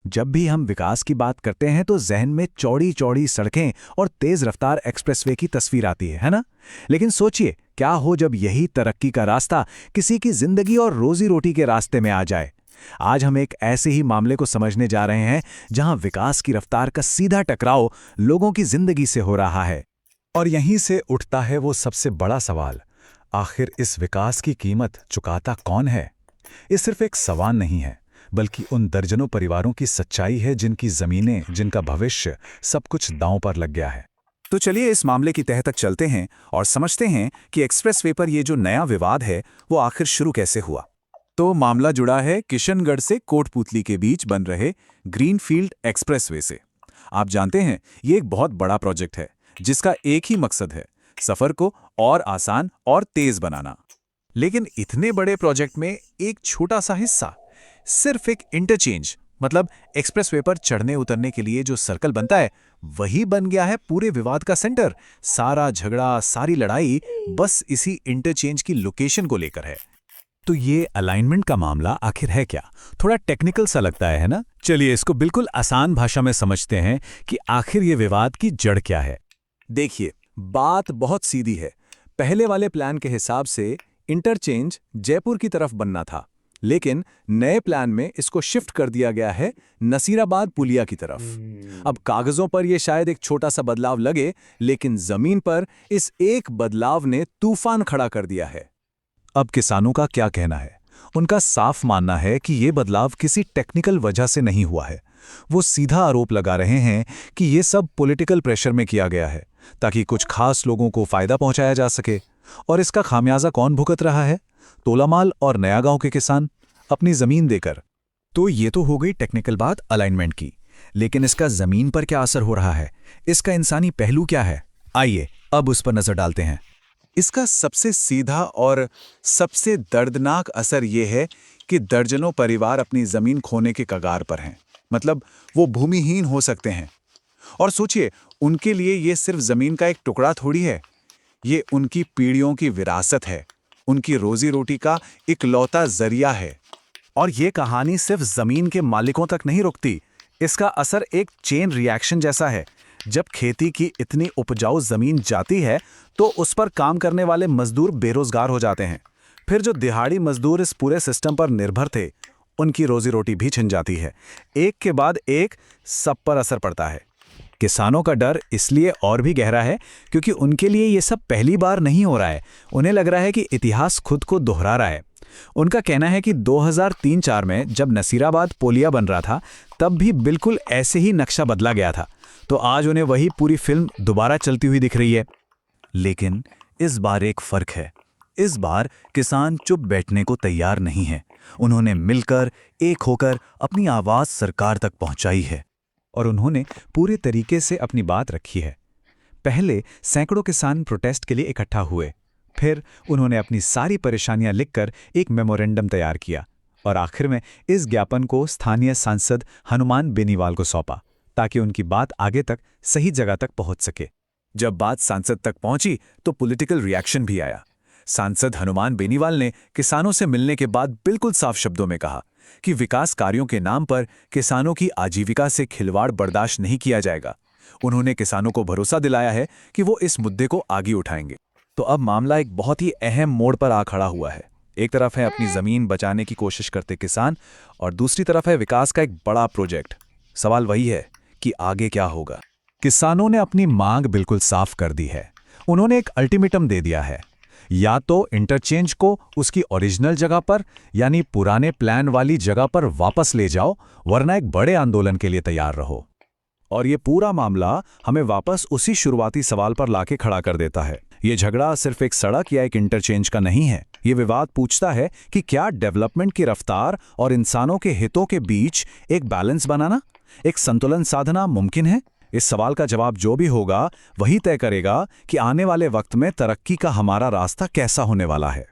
जब भी हम विकास की बात करते हैं तो जहन में चौड़ी चौड़ी सड़कें और तेज रफ्तार एक्सप्रेसवे की तस्वीर आती है ना? लेकिन सोचिए, क्या हो जब यही तरक्की का रास्ता किसी की जिंदगी और रोजी रोटी के रास्ते में आ जाए। आज हम एक ऐसे ही मामले को समझने जा रहे हैं जहां विकास की रफ्तार का सीधा टकराव लोगों की जिंदगी से हो रहा है। और यहीं से उठता है वो सबसे बड़ा सवाल, आखिर इस विकास की कीमत चुकाता कौन है? ये सिर्फ एक सवाल नहीं है, बल्कि उन दर्जनों परिवारों की सच्चाई है जिनकी जमीनें, जिनका भविष्य, सब कुछ दांव पर लग गया है। तो चलिए इस मामले की तह तक चलते हैं और समझते हैं कि एक्सप्रेसवे पर ये जो नया विवाद है वो आखिर शुरू कैसे हुआ। तो मामला जुड़ा है किशनगढ़ से कोटपुतली के बीच बन रहे ग्रीनफील्ड एक्सप्रेसवे से। आप जानते हैं, ये एक बहुत बड़ा प्रोजेक्ट है जिसका एक ही मकसद है, सफर को और आसान और तेज बनाना। लेकिन इतने बड़े प्रोजेक्ट में एक छोटा सा हिस्सा, सिर्फ एक इंटरचेंज, मतलब एक्सप्रेसवे पर चढ़ने उतरने के लिए जो सर्कल बनता है, वही बन गया है पूरे विवाद का सेंटर। सारा झगड़ा, सारी लड़ाई बस इसी इंटरचेंज की लोकेशन को लेकर है। तो ये अलाइनमेंट का मामला आखिर है क्या? थोड़ा टेक्निकल सा लगता है ना? चलिए इसको बिल्कुल आसान भाषा में समझते हैं कि आखिर ये विवाद की जड़ क्या है। देखिए, बात बहुत सीधी है। पहले वाले प्लान के हिसाब से इंटरचेंज जयपुर की तरफ बनना था, लेकिन नए प्लान में इसको शिफ्ट कर दिया गया है नसीराबाद पुलिया की तरफ। अब कागजों पर यह शायद एक छोटा सा बदलाव लगे, लेकिन जमीन पर इस एक बदलाव ने तूफान खड़ा कर दिया है। अब किसानों का क्या कहना है? उनका साफ मानना है कि ये बदलाव किसी टेक्निकल वजह से नहीं हुआ है। वो सीधा आरोप लगा रहे हैं कि ये सब पॉलिटिकल प्रेशर में किया गया है ताकि कुछ खास लोगों को फायदा पहुंचाया जा सके। और इसका खामियाजा कौन भुगत रहा है? तोलामाल और नया गांव के किसान, अपनी जमीन देकर। तो ये तो हो गई टेक्निकल बात अलाइनमेंट की, लेकिन इसका जमीन पर क्या असर हो रहा है? इसका इंसानी पहलू क्या है? आइए अब उस पर नजर डालते हैं। इसका सबसे सीधा और सबसे दर्दनाक असर यह है कि दर्जनों परिवार अपनी जमीन खोने के कगार पर हैं। मतलब वो भूमिहीन हो सकते हैं। और सोचिए, उनके लिए ये सिर्फ जमीन का एक टुकड़ा थोड़ी है, ये उनकी पीढ़ियों की विरासत है, उनकी रोजी रोटी का इकलौता जरिया है। और ये कहानी सिर्फ जमीन के मालिकों तक नहीं रुकती, इसका असर एक चेन रिएक्शन जैसा है। जब खेती की इतनी उपजाऊ जमीन जाती है तो उस पर काम करने वाले मजदूर बेरोजगार हो जाते हैं। फिर जो दिहाड़ी मजदूर इस पूरे सिस्टम पर निर्भर थे, उनकी रोजी रोटी भी छिन जाती है। एक के बाद एक सब पर असर पड़ता है। किसानों का डर इसलिए और भी गहरा है क्योंकि उनके लिए ये सब पहली बार नहीं हो रहा है। उन्हें लग रहा है कि इतिहास खुद को दोहरा रहा है। उनका कहना है कि 2003-4 में जब नसीराबाद पुलिया बन रहा था, तब भी बिल्कुल ऐसे ही नक्शा बदला गया था। तो आज उन्हें वही पूरी फिल्म दोबारा चलती हुई दिख रही है। लेकिन इस बार एक फर्क है। इस बार किसान चुप बैठने को तैयार नहीं है। उन्होंने मिलकर, एक होकर अपनी आवाज सरकार तक पहुंचाई है। और उन्होंने पूरे तरीके से अपनी बात रखी है। पहले सैकड़ों किसान प्रोटेस्ट के लिए इकट्ठा हुए, फिर उन्होंने अपनी सारी परेशानियां लिखकर एक मेमोरेंडम तैयार किया और आखिर में इस ज्ञापन को स्थानीय सांसद हनुमान बेनीवाल को सौंपा ताकि उनकी बात आगे तक सही जगह तक पहुंच सके। जब बात सांसद तक पहुंची तो पॉलिटिकल रिएक्शन भी आया। सांसद हनुमान बेनीवाल ने किसानों से मिलने के बाद बिल्कुल साफ शब्दों में कहा कि विकास कार्यों के नाम पर किसानों की आजीविका से खिलवाड़ बर्दाश्त नहीं किया जाएगा। उन्होंने किसानों को भरोसा दिलाया है कि वो इस मुद्दे को आगे उठाएंगे। तो अब मामला एक बहुत ही अहम मोड़ पर आ खड़ा हुआ है। एक तरफ है अपनी जमीन बचाने की कोशिश करते किसान और दूसरी तरफ है विकास का एक बड़ा प्रोजेक्ट। सवाल वही है कि आगे क्या होगा। किसानों ने अपनी मांग बिल्कुल साफ कर दी है। उन्होंने एक अल्टीमेटम दे दिया है, या तो इंटरचेंज को उसकी ओरिजिनल जगह पर यानी पुराने प्लान वाली जगह पर वापस ले जाओ, वरना एक बड़े आंदोलन के लिए तैयार रहो। और ये पूरा मामला हमें वापस उसी शुरुआती सवाल पर लाके खड़ा कर देता है। ये झगड़ा सिर्फ एक सड़क या एक इंटरचेंज का नहीं है। ये विवाद पूछता है कि क्या डेवलपमेंट की रफ्तार और इंसानों के हितों के बीच एक बैलेंस बनाना, एक संतुलन साधना मुमकिन है? इस सवाल का जवाब जो भी होगा वही तय करेगा कि आने वाले वक्त में तरक्की का हमारा रास्ता कैसा होने वाला है।